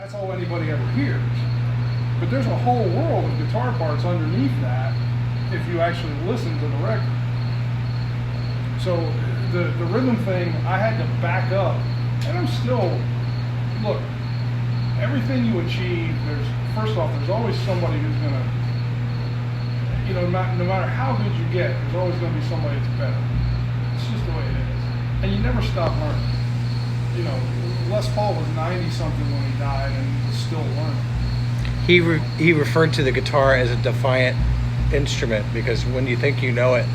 That's all anybody ever hears. But there's a whole world of guitar parts underneath that if you actually listen to the record. So the rhythm thing, I had to back up, and I'm still, look, everything you achieve, first off, there's always somebody who's gonna, no matter how good you get, there's always gonna be somebody that's better. It's just the way it is. And you never stop learning. Les Paul was 90 something when he died, and he was still learning. He referred to the guitar as a defiant instrument, because when you think you know it,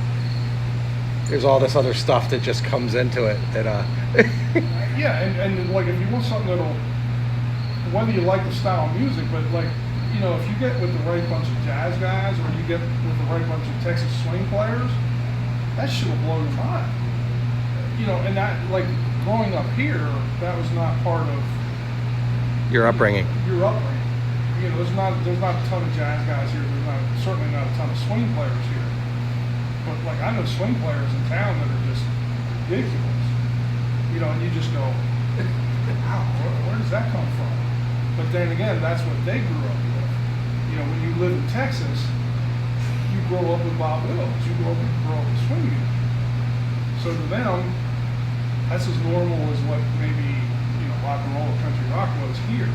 there's all this other stuff that just comes into it that yeah, and like if you want something that'll, whether you like the style of music, but like, if you get with the right bunch of jazz guys, or you get with the right bunch of Texas swing players, that shit will blow your mind. And that, like, growing up here, that was not part of your upbringing. There's not a ton of jazz guys here. There's certainly not a ton of swing players here. But like, I know swing players in town that are just ridiculous. And you just go, wow, where does that come from? But then again, that's what they grew up with. When you live in Texas, you grow up with Bob Wills. You grow up with swing music. So to them, that's as normal as what maybe rock and roll or country rock was here.